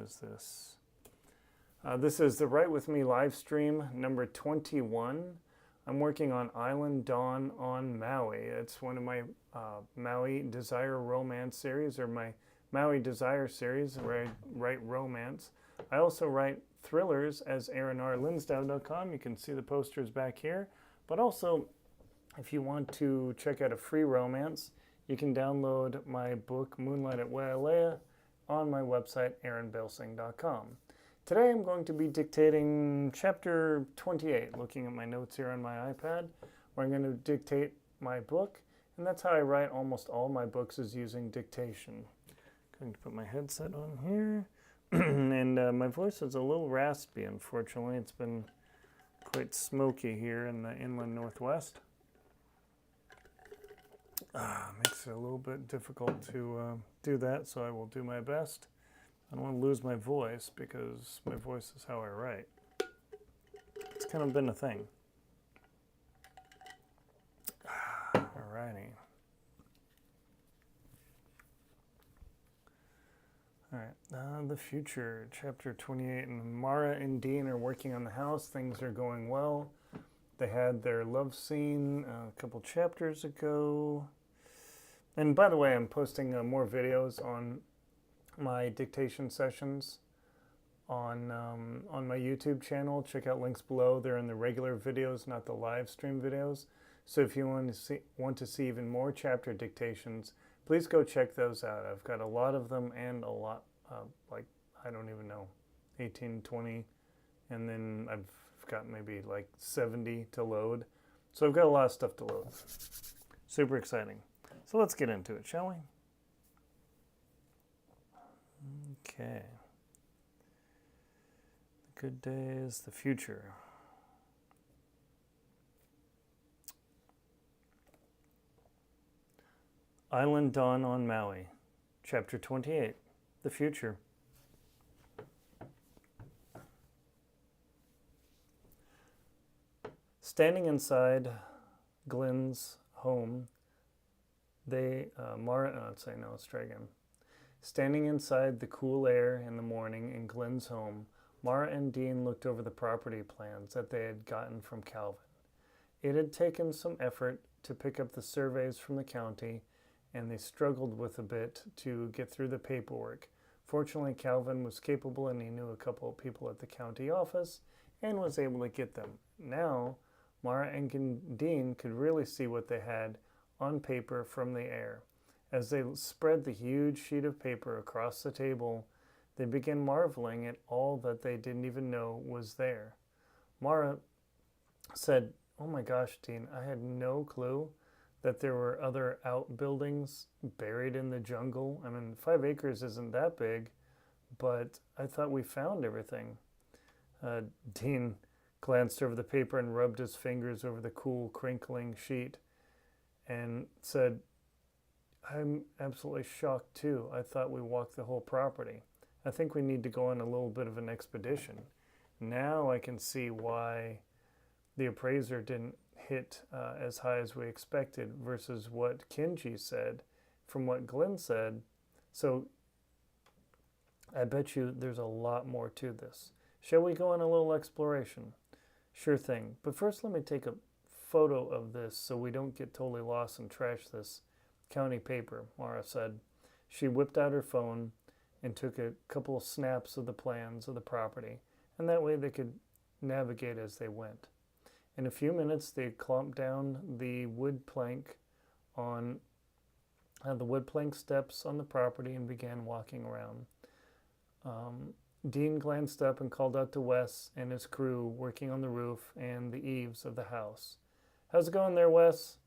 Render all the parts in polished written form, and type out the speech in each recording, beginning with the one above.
is this? This is the Write With Me live stream number 21. I'm working on Island Dawn on Maui. It's one of my Maui Desire Romance series, or my Maui Desire Series, where I write romance. I also write thrillers as AaronRLinsdau.com. You can see the posters back here. But also, if you want to check out a free romance, you can download my book, Moonlight at Wailea, on my website, AaronBelsing.com. Today I'm going to be dictating chapter 28, looking at my notes here on my iPad, where I'm going to dictate my book, and that's how I write almost all my books, is using dictation. Going to put my headset on here, and my voice is a little raspy, unfortunately. It's been quite smoky here in the inland northwest. Makes it a little bit difficult to do that, so I will do my best. I don't want to lose my voice, because my voice is how I write. It's kind of been a thing. Alrighty. Alright, the future, chapter 28. And Mara and Dean are working on the house. Things are going well. They had their love scene a couple chapters ago. And by the way, I'm posting more videos on my dictation sessions on my YouTube channel. Check out links below. They're in the regular videos, not the live stream videos. So if you want to see even more chapter dictations, please go check those out. I've got a lot of them, and a lot, like, I don't even know, 18, 20, and then I've got maybe like 70 to load. So I've got a lot of stuff to load. Super exciting. So let's get into it, shall we? Okay. The good days, the future. Island Dawn on Maui, Chapter 28, The Future. Standing inside Glenn's home, Standing inside the cool air in the morning in Glenn's home, Mara and Dean looked over the property plans that they had gotten from Calvin. It had taken some effort to pick up the surveys from the county, and they struggled with a bit to get through the paperwork. Fortunately, Calvin was capable, and he knew a couple of people at the county office and was able to get them. Now, Mara and Dean could really see what they had on paper from the air. As they spread the huge sheet of paper across the table, they began marveling at all that they didn't even know was there. Mara said, "Oh my gosh, Dean, I had no clue that there were other outbuildings buried in the jungle. I mean, 5 acres isn't that big, but I thought we found everything." Dean glanced over the paper and rubbed his fingers over the cool, crinkling sheet and said, "I'm absolutely shocked too. I thought we walked the whole property. I think we need to go on a little bit of an expedition." Now I can see why the appraiser didn't hit as high as we expected versus what Kenji said from what Glenn said. So I bet you there's a lot more to this. Shall we go on a little exploration? Sure thing. But first let me take a photo of this so we don't get totally lost and trash this county paper, Mara said. She whipped out her phone and took a couple of snaps of the plans of the property, and that way they could navigate as they went. In a few minutes, they clomped down the wood plank steps on the property and began walking around. Dean glanced up and called out to Wes and his crew working on the roof and the eaves of the house. "How's it going there, Wes?"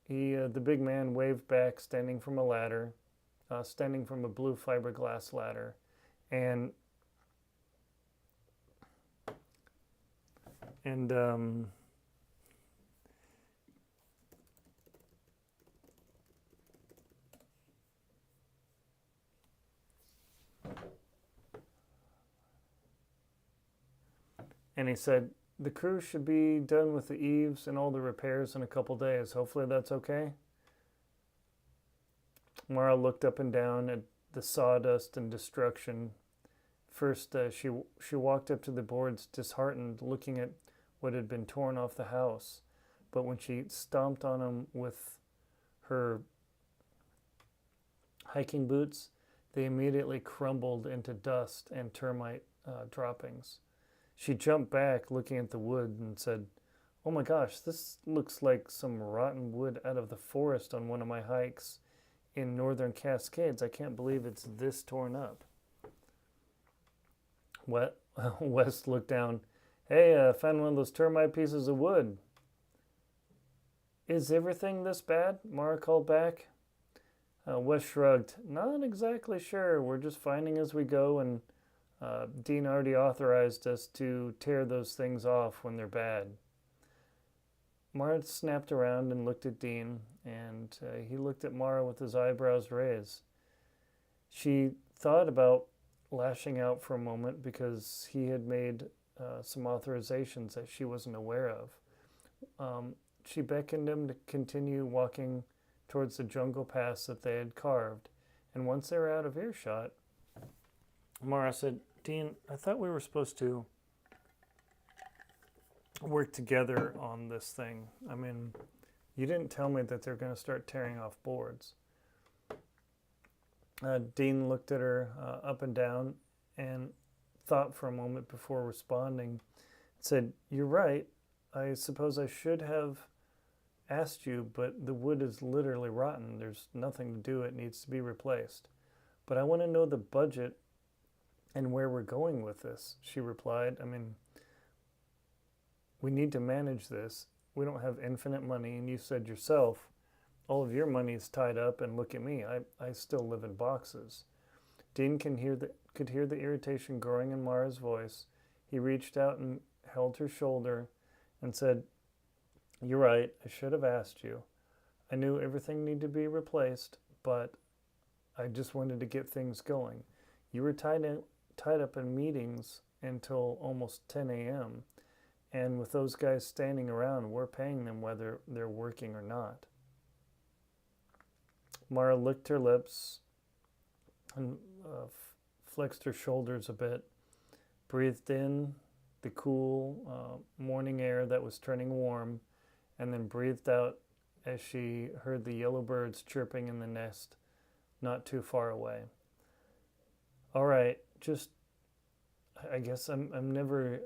The big man waved back, standing from a blue fiberglass ladder, and he said, "The crew should be done with the eaves and all the repairs in a couple days. Hopefully that's okay." Mara looked up and down at the sawdust and destruction First, she walked up to the boards disheartened, looking at what had been torn off the house. But when she stomped on them with her hiking boots, they immediately crumbled into dust and termite droppings. She jumped back, looking at the wood, and said, "Oh my gosh, this looks like some rotten wood out of the forest on one of my hikes in northern Cascades. I can't believe it's this torn up." West looked down. "Hey, I found one of those termite pieces of wood." "Is everything this bad?" Mara called back. West shrugged. "Not exactly sure. We're just finding as we go, and Dean already authorized us to tear those things off when they're bad." Mara snapped around and looked at Dean, and he looked at Mara with his eyebrows raised. She thought about lashing out for a moment because he had made some authorizations that she wasn't aware of. She beckoned him to continue walking towards the jungle paths that they had carved, and once they were out of earshot, Mara said, "Dean, I thought we were supposed to work together on this thing. I mean, you didn't tell me that they're going to start tearing off boards." Dean looked at her up and down and thought for a moment before responding. Said, "You're right. I suppose I should have asked you, but the wood is literally rotten. There's nothing to do. It needs to be replaced. But I want to know the budget and where we're going with this," she replied. "I mean, we need to manage this. We don't have infinite money, and you said yourself, all of your money is tied up, and look at me. I still live in boxes." Dean could hear the irritation growing in Mara's voice. He reached out and held her shoulder and said, "You're right. I should have asked you. I knew everything needed to be replaced, but I just wanted to get things going. You were tied up in meetings until almost 10 a.m., and with those guys standing around, we're paying them whether they're working or not." Mara licked her lips and flexed her shoulders a bit, breathed in the cool morning air that was turning warm, and then breathed out as she heard the yellow birds chirping in the nest not too far away. "All right, just, I guess I'm never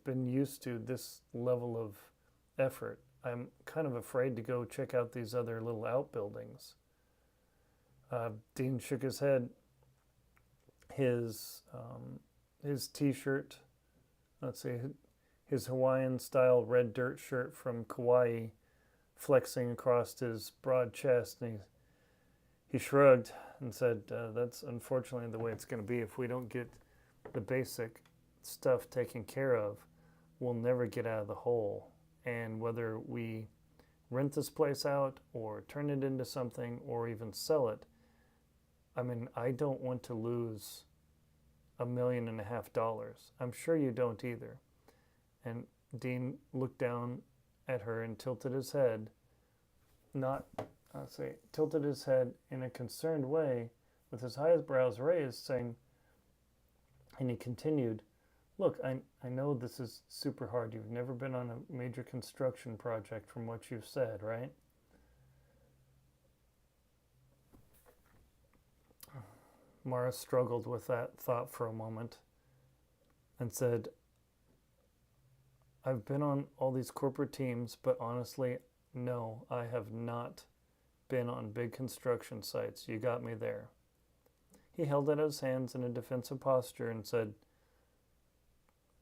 been used to this level of effort. I'm kind of afraid to go check out these other little outbuildings." Dean shook his head. His t-shirt, his Hawaiian-style red dirt shirt from Kauai flexing across his broad chest, and he shrugged and said, "That's unfortunately the way it's going to be. If we don't get the basic stuff taken care of, we'll never get out of the hole. And whether we rent this place out or turn it into something or even sell it, I mean, I don't want to lose $1.5 million. I'm sure you don't either." And Dean looked down at her and tilted his head, tilted his head in a concerned way with his eyebrows raised, saying, and he continued, "Look, I know this is super hard. You've never been on a major construction project from what you've said, right?" Mara struggled with that thought for a moment and said, "I've been on all these corporate teams, but honestly, no, I have not been on big construction sites. You got me there." He held out his hands in a defensive posture and said,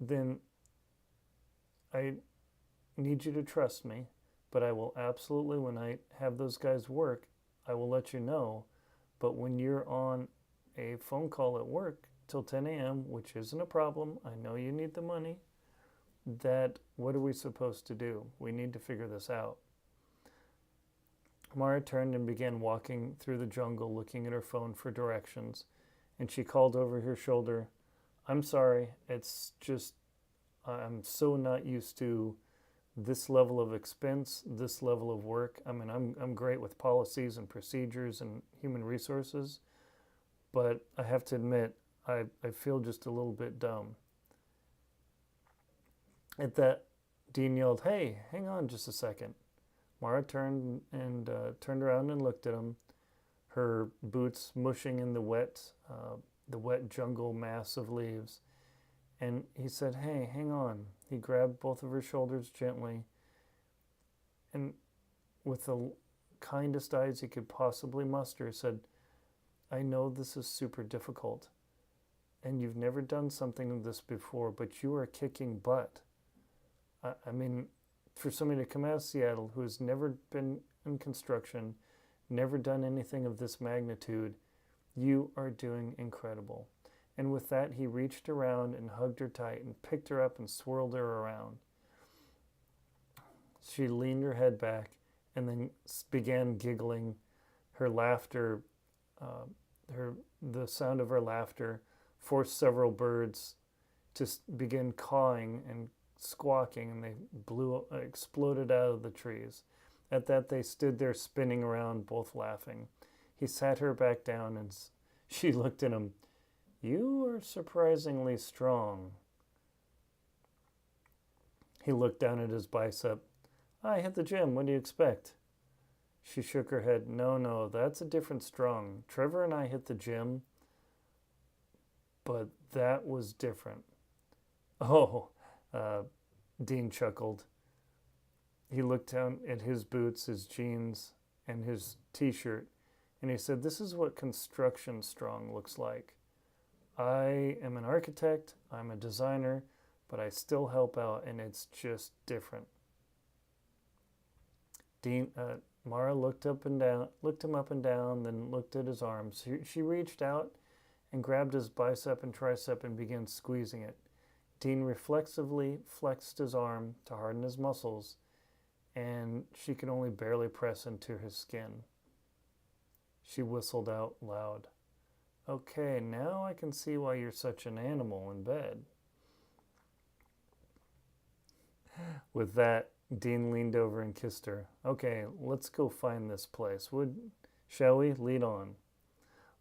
"Then I need you to trust me, but I will absolutely, when I have those guys work, I will let you know. But when you're on a phone call at work till 10 a.m., which isn't a problem, I know you need the money, what are we supposed to do? We need to figure this out." Mara turned and began walking through the jungle, looking at her phone for directions, and she called over her shoulder, "I'm sorry, it's just, I'm so not used to this level of expense, this level of work. I mean, I'm great with policies and procedures and human resources, but I have to admit, I feel just a little bit dumb. At that, Dean yelled, "Hey, hang on just a second." Mara turned around and looked at him, her boots mushing in the wet jungle mass of leaves. And he said, "Hey, hang on." He grabbed both of her shoulders gently, and with the kindest eyes he could possibly muster, said, "I know this is super difficult, and you've never done something of this before, but you are kicking butt." I mean, for somebody to come out of Seattle who has never been in construction, never done anything of this magnitude, you are doing incredible. And with that, he reached around and hugged her tight and picked her up and swirled her around. She leaned her head back and then began giggling. Her laughter, the sound of her laughter forced several birds to begin cawing and squawking, and they exploded out of the trees. At that, they stood there spinning around, both laughing. He sat her back down, and she looked at him. "You are surprisingly strong." He looked down at his bicep. "I hit the gym. What do you expect?" She shook her head. No, that's a different strong. Trevor and I hit the gym, but that was different." "Oh," Dean chuckled. He looked down at his boots, his jeans, and his t-shirt, and he said, "This is what construction strong looks like. I am an architect, I'm a designer, but I still help out, and it's just different." Mara looked him up and down, then looked at his arms. She reached out and grabbed his bicep and tricep and began squeezing it. Dean reflexively flexed his arm to harden his muscles, and she could only barely press into his skin. She whistled out loud. "Okay, now I can see why you're such an animal in bed." With that, Dean leaned over and kissed her. "Okay, let's go find this place. Shall we? Lead on."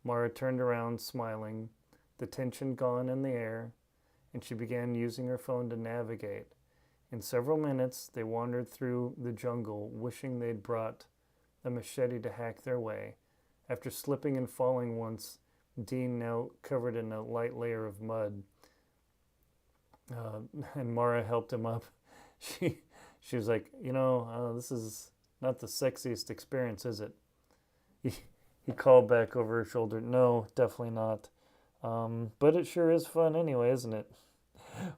Mara turned around, smiling, the tension gone in the air, and she began using her phone to navigate. In several minutes, they wandered through the jungle, wishing they'd brought a machete to hack their way. After slipping and falling once, Dean, now covered in a light layer of mud, and Mara helped him up. She was like, "This is not the sexiest experience, is it?" He called back over her shoulder. "No, definitely not. But it sure is fun anyway, isn't it?"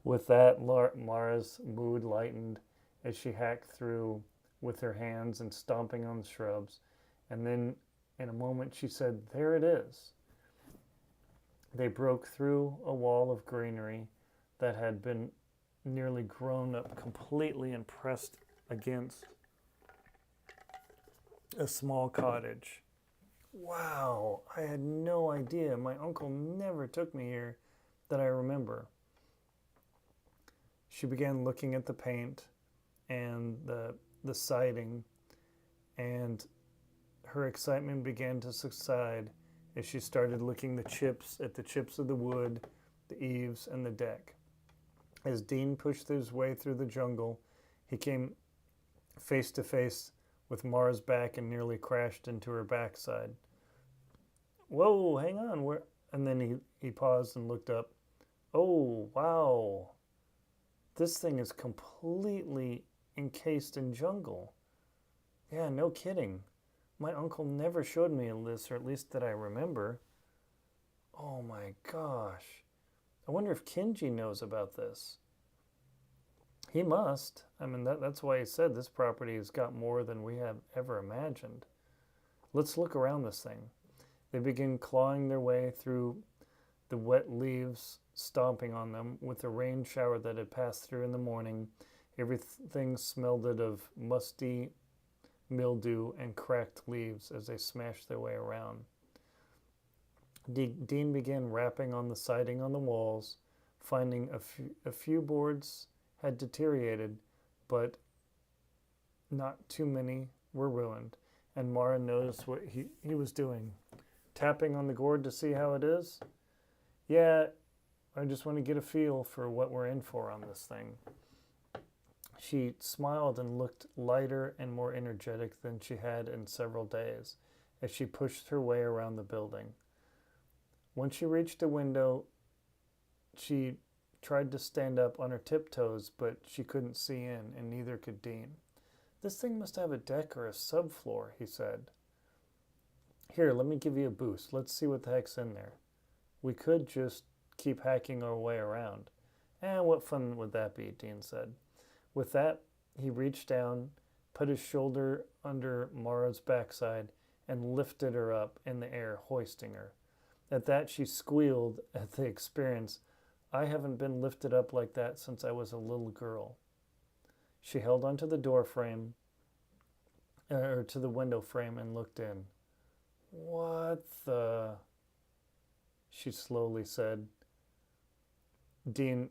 With that, Mara's mood lightened as she hacked through with her hands and stomping on the shrubs. And then, in a moment, she said, "There it is." They broke through a wall of greenery that had been nearly grown up completely and pressed against a small cottage. Wow, I had no idea. My uncle never took me here that I remember. She began looking at the paint and the siding, and her excitement began to subside as she started looking at the chips of the wood, the eaves, and the deck. As Dean pushed his way through the jungle, he came face to face with Mara's back and nearly crashed into her backside. "Whoa, hang on." And then he paused and looked up. "Oh, wow. This thing is completely encased in jungle." "Yeah, no kidding. My uncle never showed me this, or at least that I remember." "Oh my gosh. I wonder if Kenji knows about this." "He must. I mean, that's why he said this property has got more than we have ever imagined. Let's look around this thing." They began clawing their way through the wet leaves, stomping on them. With the rain shower that had passed through in the morning, everything smelled of musty mildew and cracked leaves as they smashed their way around. Dean began rapping on the siding on the walls, finding a few boards had deteriorated, but not too many were ruined, and Mara noticed what he was doing. "Tapping on the gourd to see how it is?" Yeah, I just want to get a feel for what we're in for on this thing. She smiled and looked lighter and more energetic than she had in several days as she pushed her way around the building. When she reached a window, she tried to stand up on her tiptoes, but she couldn't see in, and neither could Dean. This thing must have a deck or a subfloor, he said. Here, let me give you a boost. Let's see what the heck's in there. We could just keep hacking our way around. What fun would that be, Dean said. With that, he reached down, put his shoulder under Mara's backside, and lifted her up in the air, hoisting her. At that, she squealed at the experience. I haven't been lifted up like that since I was a little girl. She held onto the door frame, or to the window frame, and looked in. What the? She slowly said. Dean,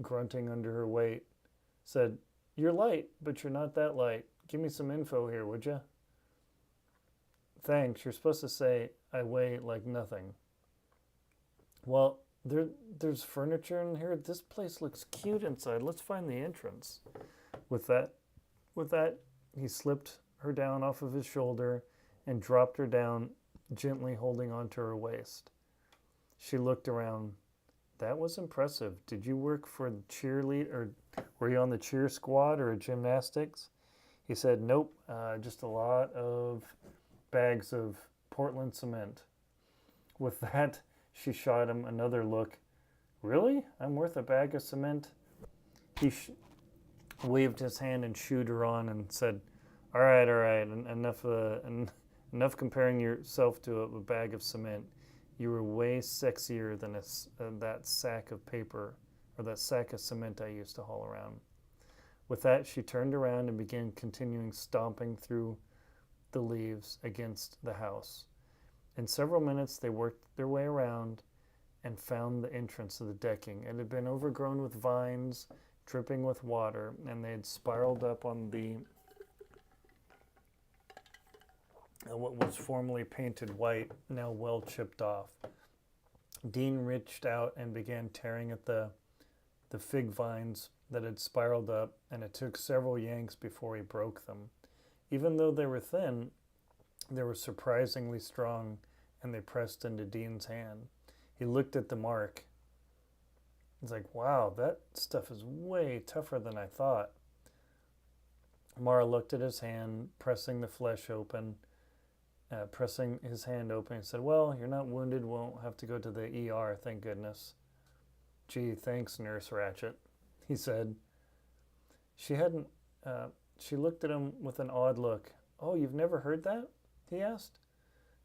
grunting under her weight, said, You're light, but you're not that light. Give me some info here, would you? Thanks. You're supposed to say, I weigh like nothing. Well, there's furniture in here. This place looks cute inside. Let's find the entrance. With that, he slipped her down off of his shoulder and dropped her down, gently holding onto her waist. She looked around. That was impressive. Did you work for the cheerlead, or were you on the cheer squad or gymnastics? He said, Nope, just a lot of bags of Portland cement. With that, she shot him another look. Really? I'm worth a bag of cement? He waved his hand and shooed her on and said, All right, enough comparing yourself to a bag of cement. You were way sexier than that sack of paper, or that sack of cement I used to haul around. With that, she turned around and began continuing stomping through the leaves against the house. In several minutes, they worked their way around and found the entrance of the decking. It had been overgrown with vines, dripping with water, and they had spiraled up on what was formerly painted white, now well chipped off. Dean reached out and began tearing at the fig vines that had spiraled up, and it took several yanks before he broke them. Even though they were thin, they were surprisingly strong, and they pressed into Dean's hand. He looked at the mark. He's like, wow, that stuff is way tougher than I thought. Mara looked at his hand, pressing the flesh open, pressing his hand open, and said, well, you're not wounded, won't have to go to the ER, thank goodness. Gee, thanks, Nurse Ratchet, he said. She looked at him with an odd look. Oh, you've never heard that? He asked.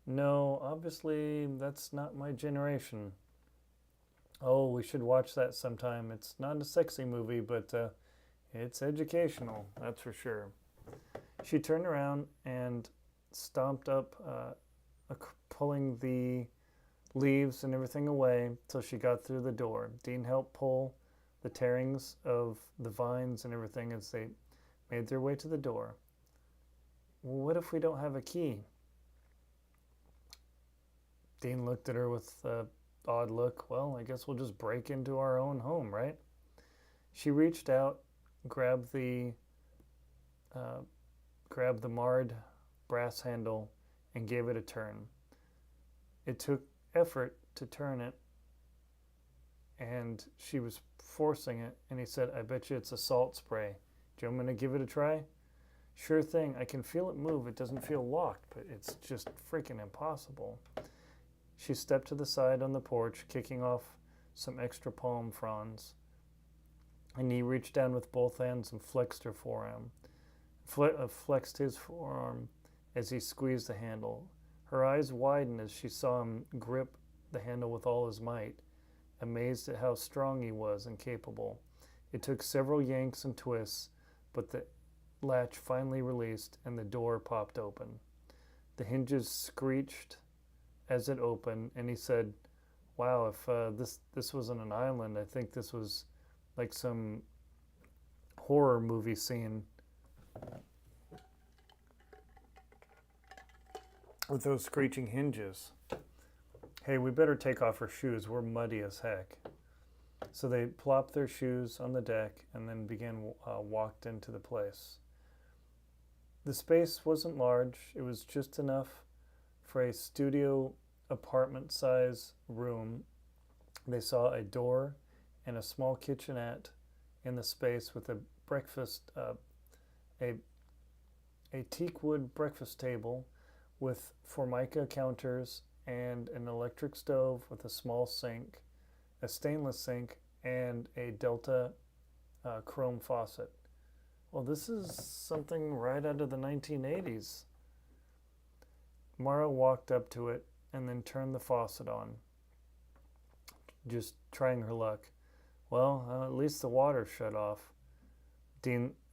No, obviously that's not my generation. Oh, we should watch that sometime. It's not a sexy movie, but it's educational, that's for sure. She turned around and stomped up, pulling the leaves and everything away till she got through the door. Dean helped pull the tearings of the vines and everything as they made their way to the door. Well, what if we don't have a key? Dean looked at her with an odd look. Well, I guess we'll just break into our own home, right? She reached out, grabbed the marred brass handle and gave it a turn. It took effort to turn it, and she was forcing it, and he said, I bet you it's a salt spray. Do you want me to give it a try? Sure thing. I can feel it move. It doesn't feel locked, but it's just freaking impossible. She stepped to the side on the porch, kicking off some extra palm fronds, and he reached down with both hands and flexed her forearm. Flexed his forearm as he squeezed the handle. Her eyes widened as she saw him grip the handle with all his might, amazed at how strong he was and capable. It took several yanks and twists, but the latch finally released and the door popped open. The hinges screeched as it opened, and he said, wow, if this wasn't an island, I think this was like some horror movie scene with those screeching hinges. Hey, we better take off our shoes. We're muddy as heck. So they plopped their shoes on the deck and then walked into the place. The space wasn't large. It was just enough for a studio apartment size room. They saw a door and a small kitchenette in the space with a teakwood breakfast table with formica counters and an electric stove with a small sink, a stainless sink, and a Delta chrome faucet. Well, this is something right out of the 1980s. Mara walked up to it and then turned the faucet on, just trying her luck. Well, at least the water shut off.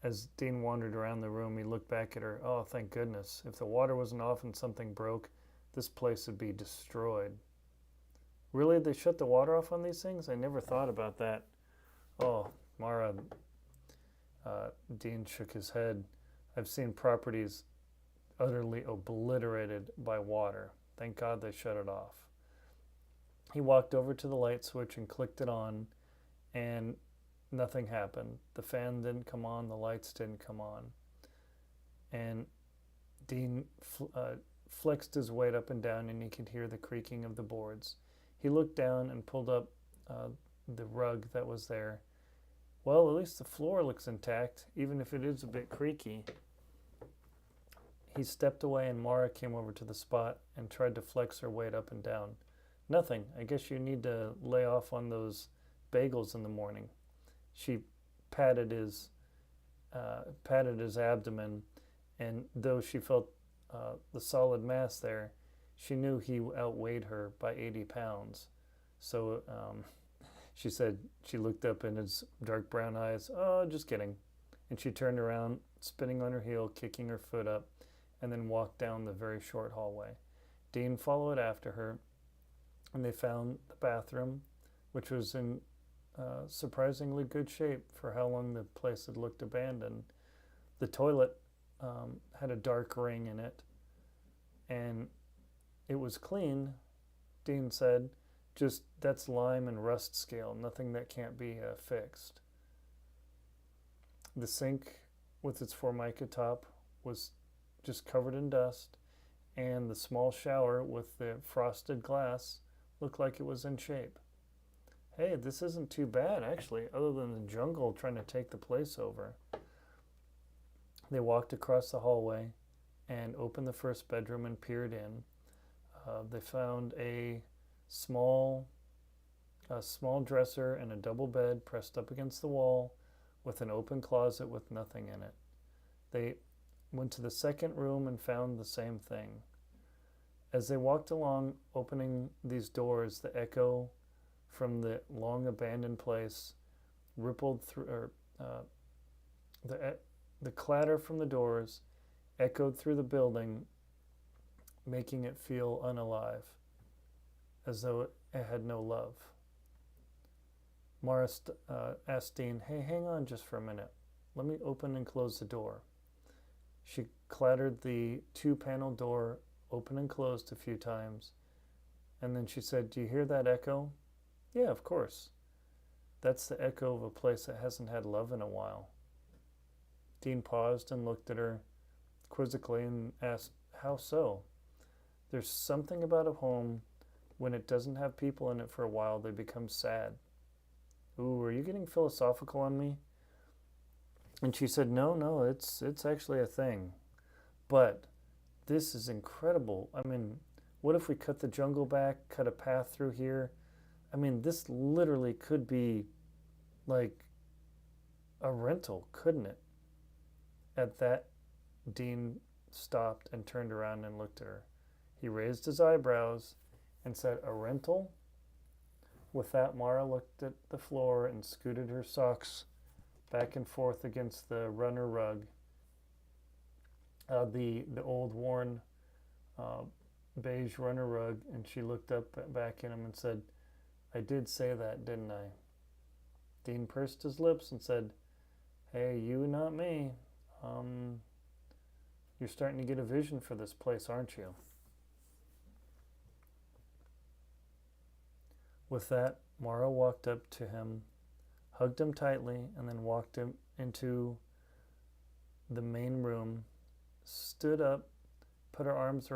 As Dean wandered around the room, he looked back at her. Oh, thank goodness. If the water wasn't off and something broke, this place would be destroyed. Really? They shut the water off on these things? I never thought about that. Oh, Mara. Dean shook his head. I've seen properties utterly obliterated by water. Thank God they shut it off. He walked over to the light switch and clicked it on, and nothing happened. The fan didn't come on, the lights didn't come on. And Dean flexed his weight up and down, and he could hear the creaking of the boards. He looked down and pulled up the rug that was there. Well, at least the floor looks intact, even if it is a bit creaky. He stepped away, and Mara came over to the spot and tried to flex her weight up and down. Nothing. I guess you need to lay off on those bagels in the morning. She patted his abdomen, and though she felt the solid mass there, she knew he outweighed her by 80 pounds. So she said, she looked up in his dark brown eyes, oh, just kidding. And she turned around, spinning on her heel, kicking her foot up, and then walked down the very short hallway. Dean followed after her, and they found the bathroom, which was in surprisingly good shape for how long the place had looked abandoned. The toilet had a dark ring in it, and it was clean, Dean said. Just that's lime and rust scale, nothing that can't be fixed. The sink with its formica top was just covered in dust, and the small shower with the frosted glass looked like it was in shape. Hey, this isn't too bad, actually, other than the jungle trying to take the place over. They walked across the hallway and opened the first bedroom and peered in. They found a small dresser and a double bed pressed up against the wall with an open closet with nothing in it. They went to the second room and found the same thing. As they walked along, opening these doors, the echo from the long abandoned place rippled through, the clatter from the doors echoed through the building, making it feel unalive, as though it had no love. Mara asked Dean, hey, hang on just for a minute. Let me open and close the door. She clattered the two-panel door open and closed a few times, and then she said, do you hear that echo? Yeah, of course. That's the echo of a place that hasn't had love in a while. Dean paused and looked at her quizzically and asked, how so? There's something about a home, when it doesn't have people in it for a while, they become sad. Ooh, are you getting philosophical on me? And she said, no, it's actually a thing. But this is incredible. I mean, what if we cut the jungle back, cut a path through here? I mean, this literally could be like a rental, couldn't it? At that, Dean stopped and turned around and looked at her. He raised his eyebrows and said, a rental? With that, Mara looked at the floor and scooted her socks back and forth against the runner rug. The old worn beige runner rug, and she looked up back at him and said, I did say that, didn't I? Dean pursed his lips and said, hey, you, not me. You're starting to get a vision for this place, aren't you? With that, Mara walked up to him, hugged him tightly, and then walked him into the main room, stood up, put her arms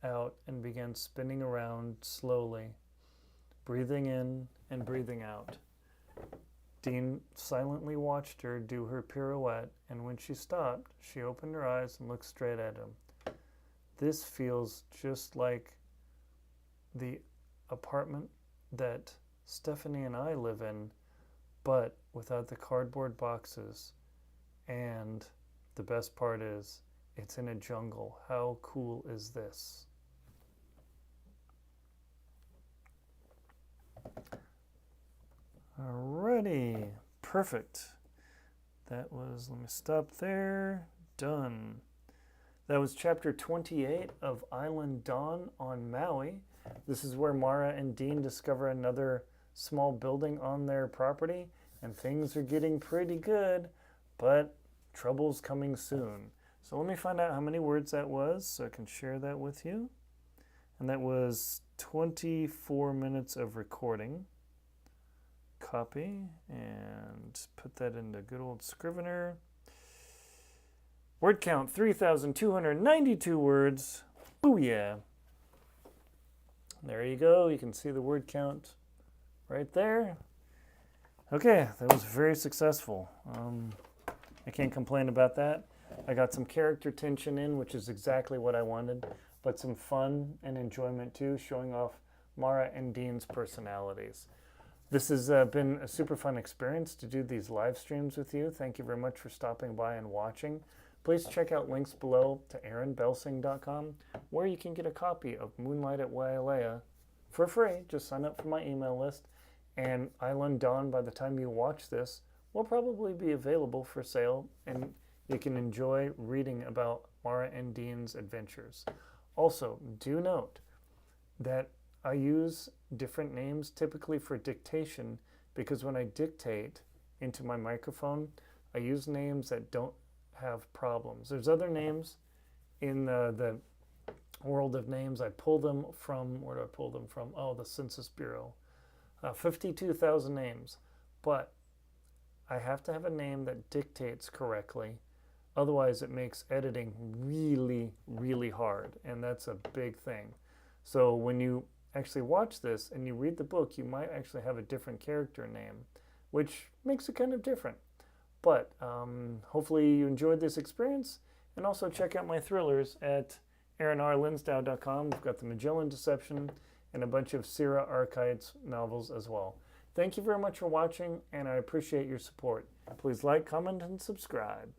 out, and began spinning around slowly, breathing in and breathing out. Dean silently watched her do her pirouette, and when she stopped, she opened her eyes and looked straight at him. This feels just like the apartment that Stephanie and I live in, but without the cardboard boxes. And the best part is, it's in a jungle. How cool is this? Alrighty, perfect. That was, let me stop there, done. That was chapter 28 of Island Dawn on Maui. This is where Mara and Dean discover another small building on their property, and things are getting pretty good, but trouble's coming soon. So let me find out how many words that was so I can share that with you. And that was 24 minutes of recording. Copy and put that into good old Scrivener. Word count 3,292 words. Booyah. There you go. You can see the word count right there. Okay, that was very successful. I can't complain about that. I got some character tension in, which is exactly what I wanted, but some fun and enjoyment too, showing off Mara and Dean's personalities. This has been a super fun experience to do these live streams with you. Thank you very much for stopping by and watching. Please check out links below to aaronbelsing.com, where you can get a copy of Moonlight at Wailea for free. Just sign up for my email list. And Island Dawn, by the time you watch this, will probably be available for sale, and you can enjoy reading about Mara and Dean's adventures. Also, do note that I use different names typically for dictation, because when I dictate into my microphone, I use names that don't have problems. There's other names in the world of names. I pull them from, where do I pull them from? Oh, the Census Bureau. 52,000 names. But I have to have a name that dictates correctly. Otherwise, it makes editing really, really hard. And that's a big thing. So when you actually watch this and you read the book, you might actually have a different character name, which makes it kind of different. But hopefully you enjoyed this experience, and also check out my thrillers at aaronrlinsdau.com. We've got the Magellan Deception and a bunch of SERA Archives novels as well. Thank you very much for watching, and I appreciate your support. Please like, comment, and subscribe.